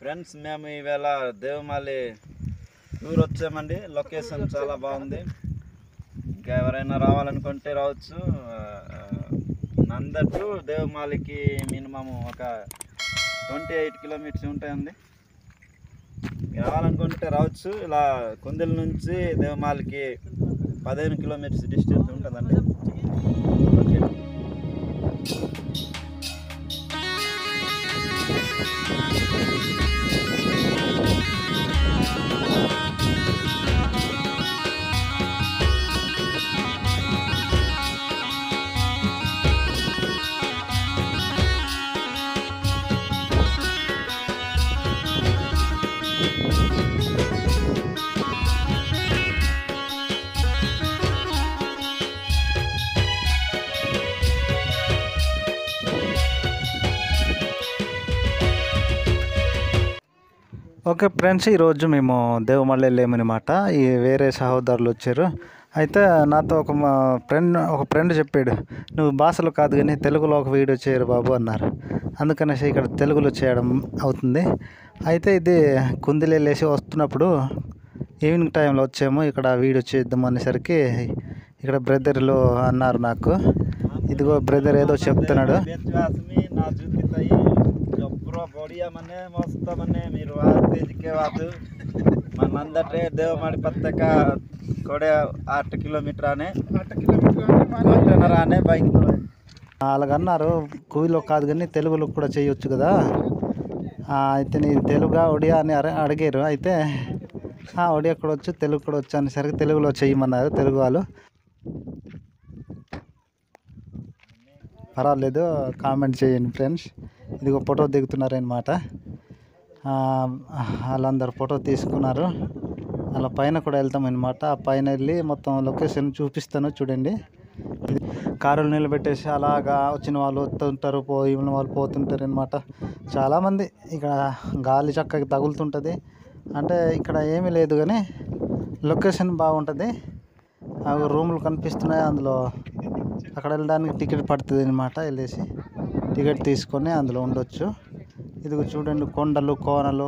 Friends, మేము ఈవేళ దేవమాలి tour వచ్చామండి. లొకేషన్ చాలా బాగుంది. ఇంకా ఎవరైనా రావాలనుకుంటే రావచ్చు. నందర్ టు దేవమాలికి మినిమం ఒక 28 కిలోమీటర్స్ ఉంటాయండి. రావాలనుకుంటే రావచ్చు. ఇలా కుందిల నుంచి దేవమాలికి 15 కిలోమీటర్స్ డిస్టెన్స్ ఉంటుందండి. ఓకే. ఓకే ఫ్రెండ్స్, ఈరోజు మేము దేవమల్లి వెళ్ళామన్నమాట. ఈ వేరే సహోదరులు వచ్చారు. అయితే నాతో ఒక ఫ్రెండ్ చెప్పాడు, నువ్వు భాషలో కాదు కానీ తెలుగులో ఒక వీడియో చేయరు బాబు అన్నారు. అందుకనేసి ఇక్కడ తెలుగులో చేయడం అవుతుంది. అయితే ఇది కుందిలు వెళ్ళేసి వస్తున్నప్పుడు ఈవినింగ్ టైంలో వచ్చాము. ఇక్కడ వీడియో చేద్దాం అనేసరికి ఇక్కడ బ్రదర్లు అన్నారు నాకు, ఇదిగో బ్రదర్ ఏదో చెప్తున్నాడు. बढ़िया मने मस्त मने మీరు ఆతే జికేవాదు మన నందటే దేవమాలి పత్తక కొడే 8 కిలోమీటర్ అనే 8 కిలోమీటర్ అనే బైక్ అలాగన్నారు. కూవిలో కాదు కానీ తెలుగులో కూడా చేయొచ్చు కదా. అయితే నీ తెలుగా ఒడియా అని అడిగారు. అయితే ఒడియా కూడా వచ్చు, తెలుగు కూడా వచ్చు అనేసరికి తెలుగులో చేయమన్నారు తెలుగు వాళ్ళు. పర్వాలేదు, కామెంట్ చేయండి ఫ్రెండ్స్. ఇదిగో ఫోటో దిగుతున్నారనమాట. వాళ్ళందరూ ఫోటో తీసుకున్నారు. అలా పైన కూడా వెళ్తాం అనమాట. ఆ పైన వెళ్ళి మొత్తం లొకేషన్ చూపిస్తాను చూడండి. కారులు నిలబెట్టేసి అలాగా వచ్చిన వాళ్ళు వస్తుంటారు, పోయిన వాళ్ళు పోతుంటారు అనమాట. చాలామంది ఇక్కడ గాలి చక్కగా తగులుతుంటుంది. అంటే ఇక్కడ ఏమీ లేదు కానీ లొకేషన్ బాగుంటుంది. అవి రూములు కనిపిస్తున్నాయి. అందులో అక్కడ వెళ్ళడానికి టికెట్ పడుతుంది అనమాట. వెళ్ళేసి టికెట్ తీసుకొని అందులో ఉండొచ్చు. ఇదిగో చూడండి, కొండలు కోనలు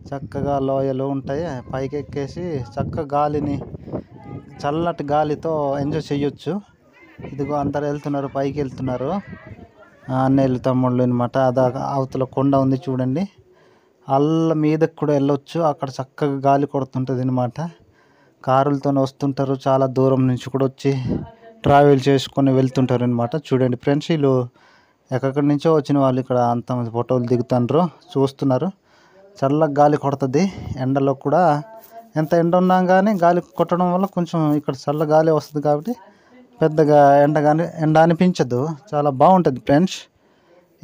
చక్కగా లోయలు ఉంటాయి. పైకి ఎక్కేసి చక్కగా గాలిని చల్లటి గాలితో ఎంజాయ్ చేయొచ్చు. ఇదిగో అందరు వెళ్తున్నారు, పైకి వెళ్తున్నారు అన్నయ్యలు తమ్ముళ్ళు అనమాట. అవతల కొండ ఉంది చూడండి, అల్ల మీదకి కూడా వెళ్ళొచ్చు. అక్కడ చక్కగా గాలి కొడుతుంటుంది అనమాట. కారులతో వస్తుంటారు, చాలా దూరం నుంచి కూడా వచ్చి ట్రావెల్ చేసుకొని వెళ్తుంటారు అనమాట. చూడండి ఫ్రెండ్స్, వీళ్ళు ఎక్కడి నుంచో వచ్చిన వాళ్ళు ఇక్కడ అంతమంది ఫోటోలు దిగుతుండ్రు, చూస్తున్నారు. చల్లగా గాలి కొడుతుంది. ఎండలో కూడా ఎంత ఎండ ఉన్నా కానీ గాలి కొట్టడం వల్ల కొంచెం ఇక్కడ చల్ల గాలి వస్తుంది కాబట్టి పెద్దగా ఎండ అనిపించదు. చాలా బాగుంటుంది ఫ్రెండ్స్.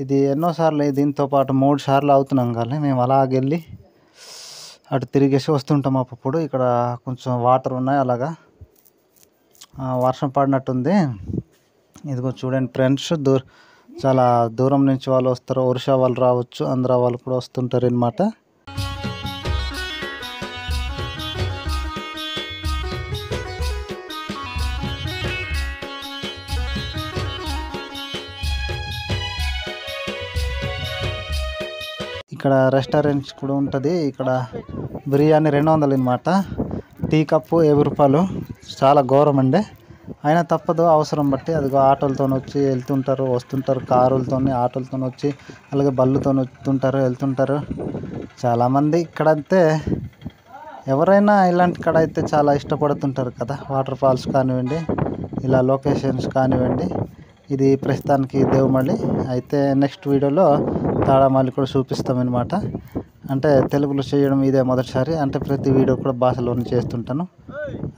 ఇది ఎన్నోసార్లు, దీంతో పాటు 3 సార్లు అవుతున్నాం కానీ మేము అలాగెళ్ళి అటు తిరిగేసి వస్తుంటాం. అప్పుడు ఇక్కడ కొంచెం వాటర్ ఉన్నాయి, అలాగా వర్షం పడినట్టుంది. ఇదిగో చూడండి ఫ్రెండ్స్, చాలా దూరం నుంచి వాళ్ళు వస్తారు. ఒరిస్సా వాళ్ళు రావచ్చు, ఆంధ్ర వాళ్ళు కూడా వస్తుంటారు అనమాట. ఇక్కడ రెస్టారెంట్స్ కూడా ఉంటుంది. ఇక్కడ బిర్యానీ 200 అనమాట. టీ కప్పు 50 రూపాయలు. చాలా ఘోరం అండి, అయినా తప్పదు అవసరం బట్టి. అదిగో ఆటోలతో వచ్చి వెళ్తుంటారు, వస్తుంటారు. కారులతో ఆటోలతో వచ్చి అలాగే బళ్ళుతో వస్తుంటారు, వెళ్తుంటారు చాలామంది. ఇక్కడంతే ఎవరైనా ఇలాంటి కాడ అయితే చాలా ఇష్టపడుతుంటారు కదా. వాటర్ ఫాల్స్ కానివ్వండి, ఇలా లొకేషన్స్ కానివ్వండి. ఇది ప్రస్తుతానికి దేవమల్లి. అయితే నెక్స్ట్ వీడియోలో తాళమల్లి కూడా చూపిస్తామన్నమాట. అంటే తెలుగులో చేయడం ఇదే మొదటిసారి. అంటే ప్రతి వీడియో కూడా భాషలోనే చేస్తుంటాను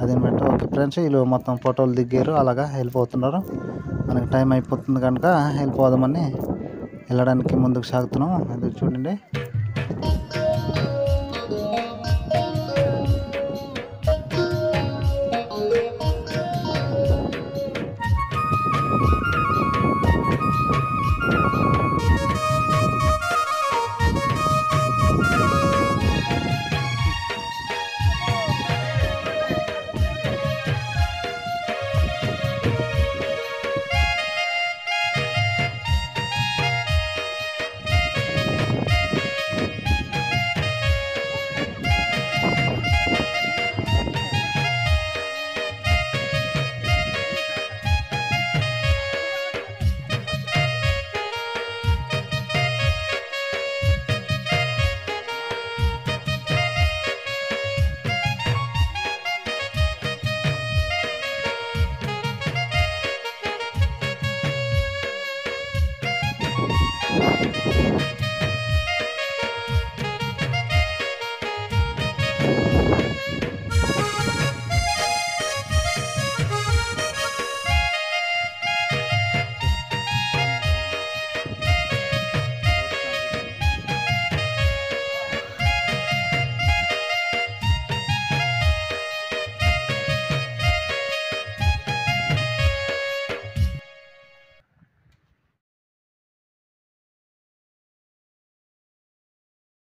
అదనమాట. ఓకే ఫ్రెండ్స్, వీళ్ళు మొత్తం ఫోటోలు దిగారు, అలాగా వెళ్ళిపోతున్నారు. మనకి టైం అయిపోతుంది కనుక వెళ్ళిపోదామని వెళ్ళడానికి ముందుకు సాగుతున్నాం. అది చూడండి.